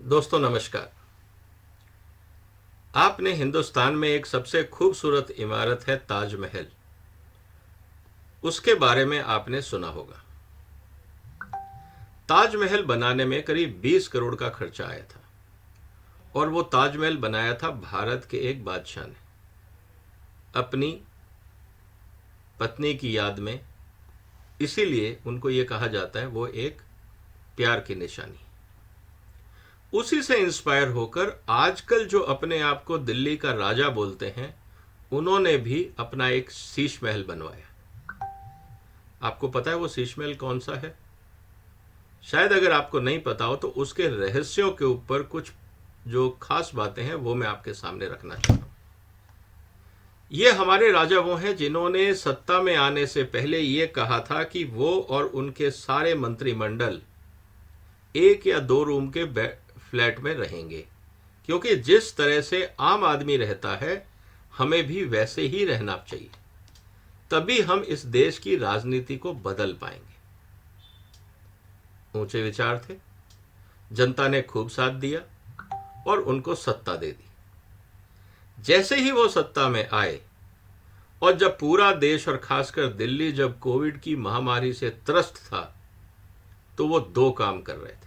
दोस्तों नमस्कार। आपने हिंदुस्तान में एक सबसे खूबसूरत इमारत है ताजमहल, उसके बारे में आपने सुना होगा। ताजमहल बनाने में करीब 20 करोड़ का खर्चा आया था और वो ताजमहल बनाया था भारत के एक बादशाह ने अपनी पत्नी की याद में। इसीलिए उनको ये कहा जाता है वो एक प्यार की निशानी। उसी से इंस्पायर होकर आजकल जो अपने आप को दिल्ली का राजा बोलते हैं, उन्होंने भी अपना एक शीश महल बनवाया। आपको पता है वो शीश महल कौन सा है? शायद अगर आपको नहीं पता हो तो उसके रहस्यों के ऊपर कुछ जो खास बातें हैं वो मैं आपके सामने रखना चाहता हूं। ये हमारे राजा वो हैं जिन्होंने सत्ता में आने से पहले ये कहा था कि वो और उनके सारे मंत्रिमंडल एक या दो रूम के फ्लैट में रहेंगे, क्योंकि जिस तरह से आम आदमी रहता है हमें भी वैसे ही रहना चाहिए, तभी हम इस देश की राजनीति को बदल पाएंगे। ऊंचे विचार थे, जनता ने खूब साथ दिया और उनको सत्ता दे दी। जैसे ही वो सत्ता में आए और जब पूरा देश और खासकर दिल्ली जब कोविड की महामारी से त्रस्त था, तो वो दो काम कर रहे थे।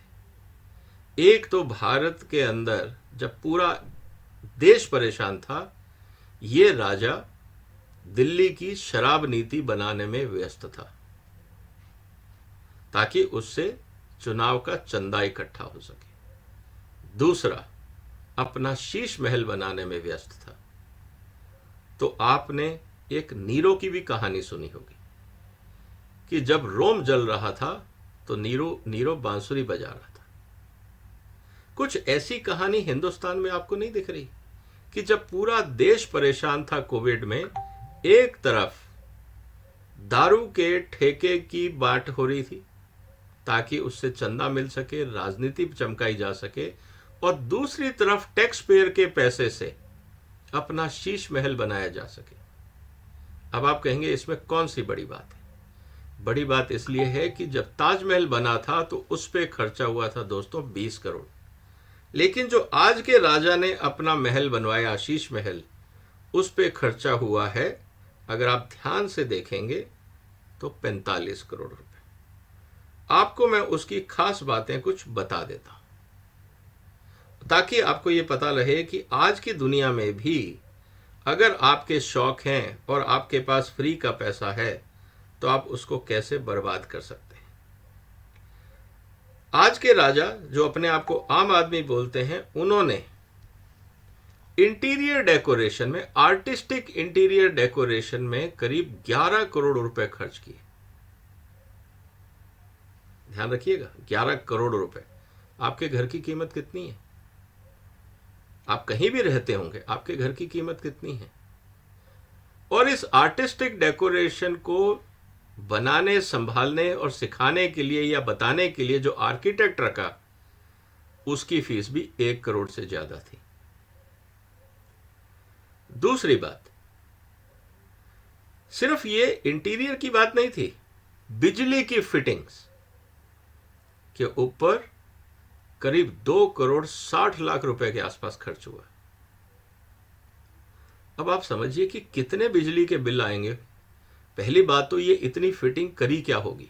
एक तो भारत के अंदर जब पूरा देश परेशान था, ये राजा दिल्ली की शराब नीति बनाने में व्यस्त था ताकि उससे चुनाव का चंदा इकट्ठा हो सके। दूसरा, अपना शीश महल बनाने में व्यस्त था। तो आपने एक नीरो की भी कहानी सुनी होगी कि जब रोम जल रहा था तो नीरो बांसुरी बजा रहा था। कुछ ऐसी कहानी हिंदुस्तान में आपको नहीं दिख रही कि जब पूरा देश परेशान था कोविड में, एक तरफ दारू के ठेके की बांट हो रही थी ताकि उससे चंदा मिल सके, राजनीति चमकाई जा सके, और दूसरी तरफ टैक्स पेयर के पैसे से अपना शीश महल बनाया जा सके। अब आप कहेंगे इसमें कौन सी बड़ी बात है? बड़ी बात इसलिए है कि जब ताजमहल बना था तो उस पर खर्चा हुआ था दोस्तों 20 करोड़, लेकिन जो आज के राजा ने अपना महल बनवाया शीश महल, उस पर खर्चा हुआ है, अगर आप ध्यान से देखेंगे तो 45 करोड़ रुपए। आपको मैं उसकी खास बातें कुछ बता देता हूं ताकि आपको ये पता रहे कि आज की दुनिया में भी अगर आपके शौक हैं और आपके पास फ्री का पैसा है तो आप उसको कैसे बर्बाद कर सकते हैं। आज के राजा जो अपने आप को आम आदमी बोलते हैं, उन्होंने इंटीरियर डेकोरेशन में, आर्टिस्टिक इंटीरियर डेकोरेशन में करीब 11 करोड़ रुपए खर्च किए। ध्यान रखिएगा, 11 करोड़ रुपए। आपके घर की कीमत कितनी है? आप कहीं भी रहते होंगे, आपके घर की कीमत कितनी है? और इस आर्टिस्टिक डेकोरेशन को बनाने, संभालने और सिखाने के लिए या बताने के लिए जो आर्किटेक्ट रखा, उसकी फीस भी 1 करोड़ से ज्यादा थी। दूसरी बात, सिर्फ ये इंटीरियर की बात नहीं थी, बिजली की फिटिंग्स के ऊपर करीब 2 करोड़ 60 लाख रुपए के आसपास खर्च हुआ। अब आप समझिए कि कितने बिजली के बिल आएंगे। पहली बात तो ये इतनी फिटिंग करी क्या होगी,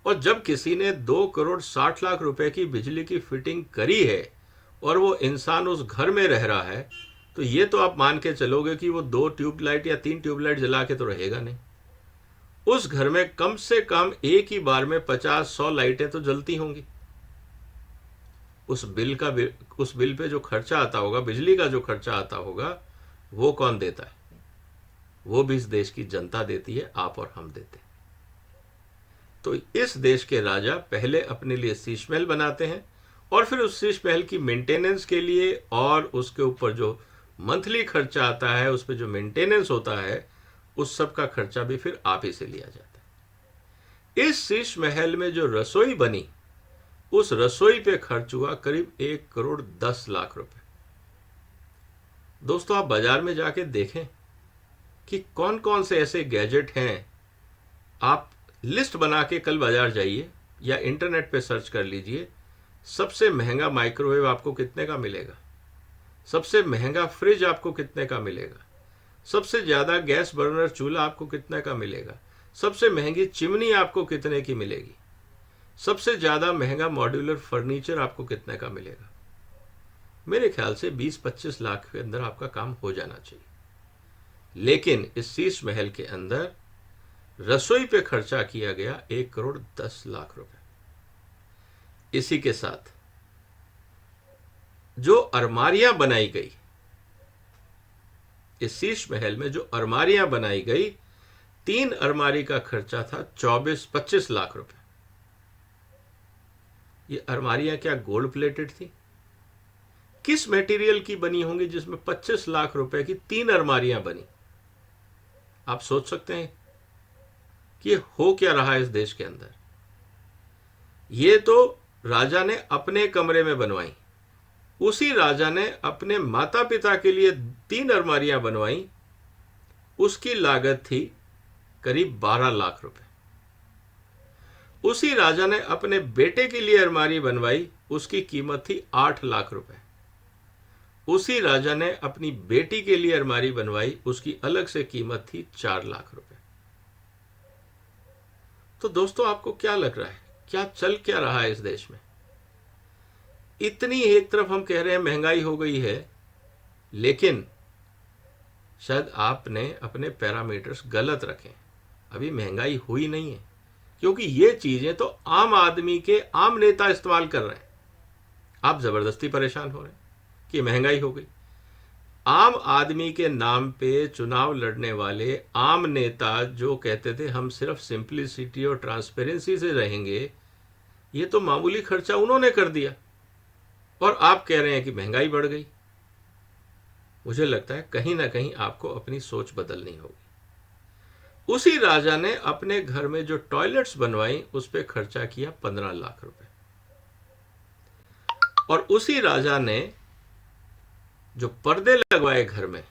और जब किसी ने 2 करोड़ 60 लाख रुपए की बिजली की फिटिंग करी है और वो इंसान उस घर में रह रहा है, तो ये तो आप मान के चलोगे कि वो 2 ट्यूबलाइट या 3 ट्यूबलाइट जला के तो रहेगा नहीं। उस घर में कम से कम एक ही बार में 50-100 लाइटें तो जलती होंगी। उस बिल पे जो खर्चा आता होगा, बिजली का जो खर्चा आता होगा, वो कौन देता है? वो भी इस देश की जनता देती है, आप और हम देते हैं। तो इस देश के राजा पहले अपने लिए शीश महल बनाते हैं और फिर उस शीश महल की मेंटेनेंस के लिए और उसके ऊपर जो मंथली खर्चा आता है, उस पर जो मेंटेनेंस होता है, उस सब का खर्चा भी फिर आप ही से लिया जाता है। इस शीश महल में जो रसोई बनी, उस रसोई पे खर्च हुआ करीब 1 करोड़ 10 लाख रुपए। दोस्तों, आप बाजार में जाके देखें कि कौन कौन से ऐसे गैजेट हैं। आप लिस्ट बना के कल बाजार जाइए या इंटरनेट पे सर्च कर लीजिए सबसे महंगा माइक्रोवेव आपको कितने का मिलेगा, सबसे महंगा फ्रिज आपको कितने का मिलेगा, सबसे ज्यादा गैस बर्नर चूल्हा आपको कितने का मिलेगा, सबसे महंगी चिमनी आपको कितने की मिलेगी, सबसे ज्यादा महंगा मॉड्यूलर फर्नीचर आपको कितने का मिलेगा। मेरे ख्याल से 20-25 लाख के अंदर आपका काम हो जाना चाहिए। लेकिन इस शीश महल के अंदर रसोई पे खर्चा किया गया 1,10,00,000 रुपए। इसी के साथ जो अलमारियां बनाई गई, इस शीश महल में जो अलमारियां बनाई गई, 3 अलमारी का खर्चा था 24-25 लाख रुपए। ये अलमारियां क्या गोल्ड प्लेटेड थी? किस मटेरियल की बनी होंगी जिसमें 25 लाख रुपए की 3 अलमारियां बनी? आप सोच सकते हैं कि हो क्या रहा है इस देश के अंदर। ये तो राजा ने अपने कमरे में बनवाई, उसी राजा ने अपने माता पिता के लिए 3 अलमारियां बनवाई, उसकी लागत थी करीब 12 लाख रुपए। उसी राजा ने अपने बेटे के लिए अलमारी बनवाई, उसकी कीमत थी 8 लाख रुपए। उसी राजा ने अपनी बेटी के लिए अलमारी बनवाई, उसकी अलग से कीमत थी 4 लाख रुपए। तो दोस्तों, आपको क्या लग रहा है, क्या चल क्या रहा है इस देश में? इतनी एक तरफ हम कह रहे हैं महंगाई हो गई है, लेकिन शायद आपने अपने पैरामीटर्स गलत रखे। अभी महंगाई हुई नहीं है, क्योंकि ये चीजें तो आम आदमी के आम नेता इस्तेमाल कर रहे हैं। आप जबरदस्ती परेशान हो रहे हैं कि महंगाई हो गई। आम आदमी के नाम पे चुनाव लड़ने वाले आम नेता जो कहते थे हम सिर्फ सिंप्लिसिटी और ट्रांसपेरेंसी से रहेंगे, ये तो मामूली खर्चा उन्होंने कर दिया और आप कह रहे हैं कि महंगाई बढ़ गई। मुझे लगता है कहीं ना कहीं आपको अपनी सोच बदलनी होगी। उसी राजा ने अपने घर में जो टॉयलेट्स बनवाई उस पर खर्चा किया 15 लाख रुपए, और उसी राजा ने जो पर्दे लगवाए घर में,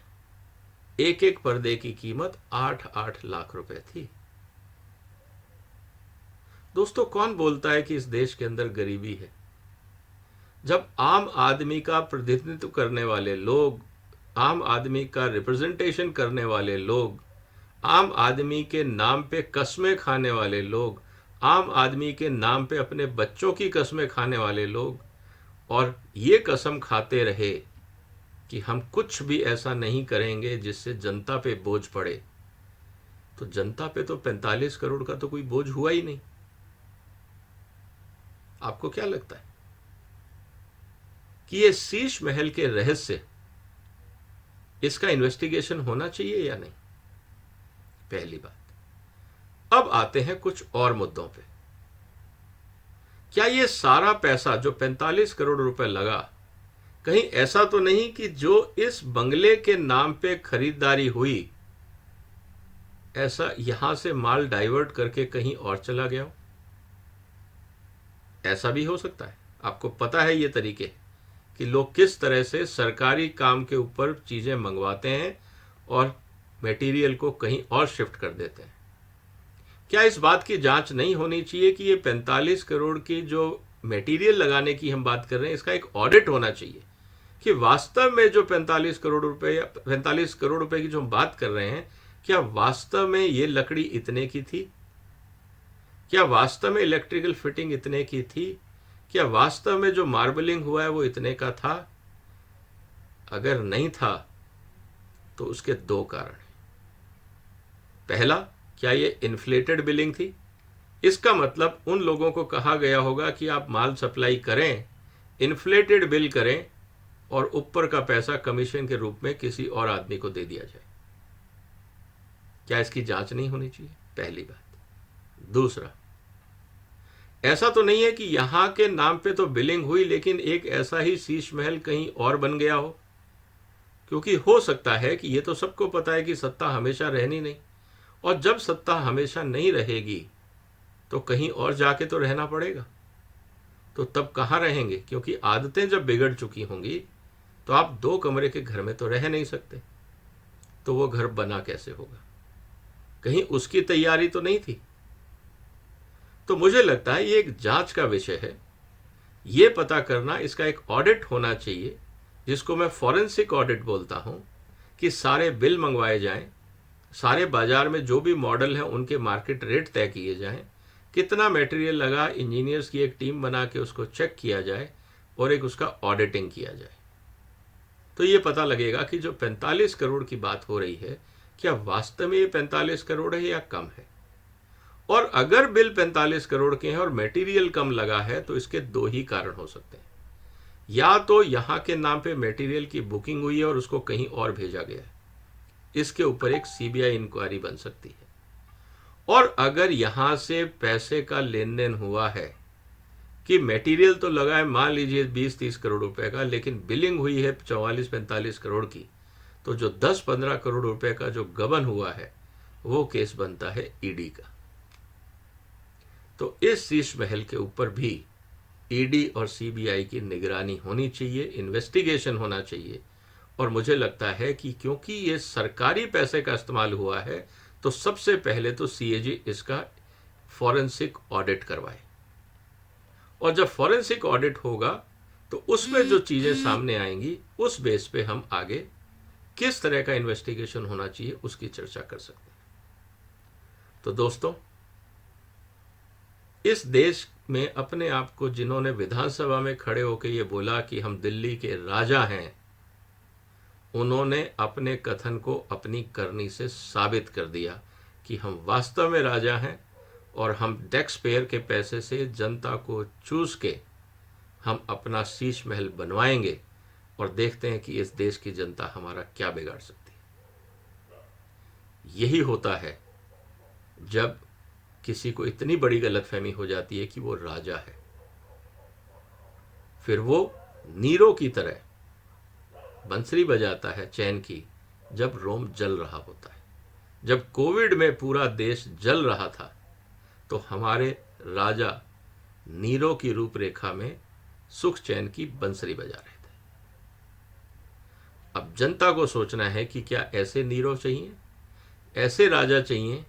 एक एक पर्दे की कीमत 8-8 लाख रुपए थी। दोस्तों, कौन बोलता है कि इस देश के अंदर गरीबी है? जब आम आदमी का प्रतिनिधित्व करने वाले लोग, आम आदमी का रिप्रेजेंटेशन करने वाले लोग, आम आदमी के नाम पे कस्में खाने वाले लोग, आम आदमी के नाम पे अपने बच्चों की कस्में खाने वाले लोग, और ये कसम खाते रहे कि हम कुछ भी ऐसा नहीं करेंगे जिससे जनता पे बोझ पड़े, तो जनता पे तो 45 करोड़ का तो कोई बोझ हुआ ही नहीं। आपको क्या लगता है कि ये शीश महल के रहस्य, इसका इन्वेस्टिगेशन होना चाहिए या नहीं? पहली बात। अब आते हैं कुछ और मुद्दों पे। क्या ये सारा पैसा जो 45 करोड़ रुपए लगा, कहीं ऐसा तो नहीं कि जो इस बंगले के नाम पे खरीदारी हुई, ऐसा यहां से माल डाइवर्ट करके कहीं और चला गया हो? ऐसा भी हो सकता है। आपको पता है ये तरीके कि लोग किस तरह से सरकारी काम के ऊपर चीजें मंगवाते हैं और मटेरियल को कहीं और शिफ्ट कर देते हैं। क्या इस बात की जांच नहीं होनी चाहिए कि ये 45 करोड़ की जो मटेरियल लगाने की हम बात कर रहे हैं, इसका एक ऑडिट होना चाहिए कि वास्तव में जो 45 करोड़ रुपए या 45 करोड़ रुपए की जो हम बात कर रहे हैं, क्या वास्तव में ये लकड़ी इतने की थी? क्या वास्तव में इलेक्ट्रिकल फिटिंग इतने की थी? क्या वास्तव में जो मार्बलिंग हुआ है वो इतने का था? अगर नहीं था तो उसके 2 कारण हैं। पहला, क्या ये इन्फ्लेटेड बिलिंग थी? इसका मतलब उन लोगों को कहा गया होगा कि आप माल सप्लाई करें, इन्फ्लेटेड बिल करें और ऊपर का पैसा कमीशन के रूप में किसी और आदमी को दे दिया जाए। क्या इसकी जांच नहीं होनी चाहिए? पहली बात। दूसरा, ऐसा तो नहीं है कि यहां के नाम पे तो बिलिंग हुई लेकिन एक ऐसा ही शीश महल कहीं और बन गया हो? क्योंकि हो सकता है कि ये तो सबको पता है कि सत्ता हमेशा रहनी नहीं, और जब सत्ता हमेशा नहीं रहेगी तो कहीं और जाके तो रहना पड़ेगा। तो तब कहाँ रहेंगे? क्योंकि आदतें जब बिगड़ चुकी होंगी तो आप 2 कमरे के घर में तो रह नहीं सकते, तो वो घर बना कैसे होगा? कहीं उसकी तैयारी तो नहीं थी। तो मुझे लगता है ये एक जांच का विषय है। ये पता करना, इसका एक ऑडिट होना चाहिए जिसको मैं फॉरेंसिक ऑडिट बोलता हूं, कि सारे बिल मंगवाए जाएं, सारे बाजार में जो भी मॉडल है उनके मार्केट रेट तय किए जाएं, कितना मटेरियल लगा, इंजीनियर्स की एक टीम बना के उसको चेक किया जाए और एक उसका ऑडिटिंग किया जाए। तो ये पता लगेगा कि जो 45 करोड़ की बात हो रही है, क्या वास्तव में ये 45 करोड़ है या कम है। और अगर बिल 45 करोड़ के हैं और मटेरियल कम लगा है तो इसके दो ही कारण हो सकते हैं। या तो यहां के नाम पे मटेरियल की बुकिंग हुई है और उसको कहीं और भेजा गया है, इसके ऊपर एक सीबीआई इंक्वायरी बन सकती है। और अगर यहां से पैसे का लेन देन हुआ है कि मटेरियल तो लगा है मान लीजिए 20-30 करोड़ रुपए का, लेकिन बिलिंग हुई है 44-45 करोड़ की, तो जो 10-15 करोड़ रुपए का जो गबन हुआ है वो केस बनता है ईडी का। तो इस शीश महल के ऊपर भी ईडी और सीबीआई की निगरानी होनी चाहिए, इन्वेस्टिगेशन होना चाहिए। और मुझे लगता है कि क्योंकि ये सरकारी पैसे का इस्तेमाल हुआ है, तो सबसे पहले तो सीएजी इसका फॉरेंसिक ऑडिट करवाए। और जब फॉरेंसिक ऑडिट होगा तो उसमें जो चीजें सामने आएंगी उस बेस पे हम आगे किस तरह का इन्वेस्टिगेशन होना चाहिए उसकी चर्चा कर सकते हैं। तो दोस्तों, इस देश में अपने आप को जिन्होंने विधानसभा में खड़े होकर ये बोला कि हम दिल्ली के राजा हैं, उन्होंने अपने कथन को अपनी करनी से साबित कर दिया कि हम वास्तव में राजा हैं और हम टैक्स पेयर के पैसे से जनता को चूस के हम अपना शीश महल बनवाएंगे और देखते हैं कि इस देश की जनता हमारा क्या बिगाड़ सकती है। यही होता है जब किसी को इतनी बड़ी गलतफहमी हो जाती है कि वो राजा है। फिर वो नीरो की तरह बंसरी बजाता है चैन की जब रोम जल रहा होता है। जब कोविड में पूरा देश जल रहा था तो हमारे राजा नीरो की रूपरेखा में सुख चैन की बंसरी बजा रहे थे। अब जनता को सोचना है कि क्या ऐसे नीरो चाहिए, ऐसे राजा चाहिए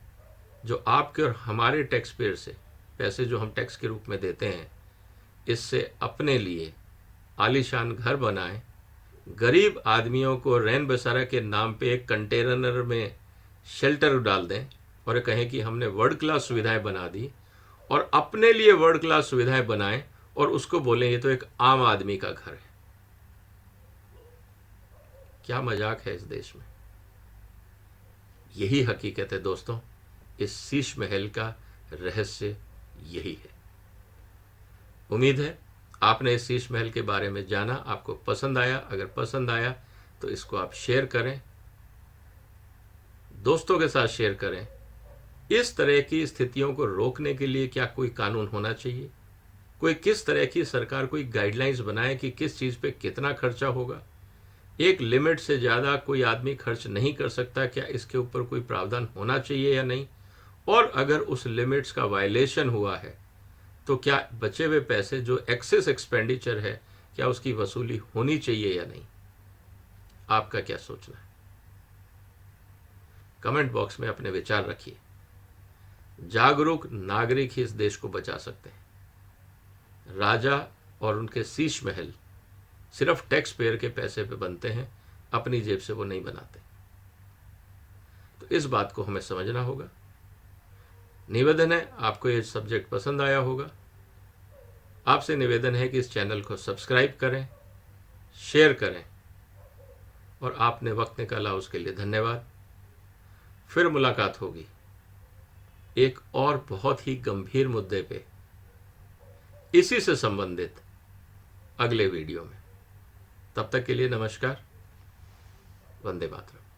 जो आपके और हमारे टैक्स पेयर से पैसे जो हम टैक्स के रूप में देते हैं, इससे अपने लिए आलीशान घर बनाएं, गरीब आदमियों को रैन बसेरा के नाम पे एक कंटेनर में शेल्टर डाल दें और कहें कि हमने वर्ल्ड क्लास सुविधाएं बना दी, और अपने लिए वर्ल्ड क्लास सुविधाएं बनाएं और उसको बोलें ये तो एक आम आदमी का घर है। क्या मजाक है इस देश में। यही हकीकत है दोस्तों, इस शीश महल का रहस्य यही है। उम्मीद है आपने इस शीश महल के बारे में जाना, आपको पसंद आया। अगर पसंद आया तो इसको आप शेयर करें, दोस्तों के साथ शेयर करें। इस तरह की स्थितियों को रोकने के लिए क्या कोई कानून होना चाहिए, कोई किस तरह की सरकार कोई गाइडलाइंस बनाए कि किस चीज़ पे कितना खर्चा होगा, एक लिमिट से ज़्यादा कोई आदमी खर्च नहीं कर सकता, क्या इसके ऊपर कोई प्रावधान होना चाहिए या नहीं, और अगर उस लिमिट्स का वायलेशन हुआ है तो क्या बचे हुए पैसे जो एक्सेस एक्सपेंडिचर है क्या उसकी वसूली होनी चाहिए या नहीं। आपका क्या सोचना है, कमेंट बॉक्स में अपने विचार रखिए। जागरूक नागरिक ही इस देश को बचा सकते हैं। राजा और उनके शीश महल सिर्फ टैक्स पेयर के पैसे पे बनते हैं, अपनी जेब से वो नहीं बनाते। तो इस बात को हमें समझना होगा। निवेदन है, आपको ये सब्जेक्ट पसंद आया होगा, आपसे निवेदन है कि इस चैनल को सब्सक्राइब करें, शेयर करें, और आपने वक्त निकाला उसके लिए धन्यवाद। फिर मुलाकात होगी एक और बहुत ही गंभीर मुद्दे पे, इसी से संबंधित अगले वीडियो में। तब तक के लिए नमस्कार, वंदे मातरम।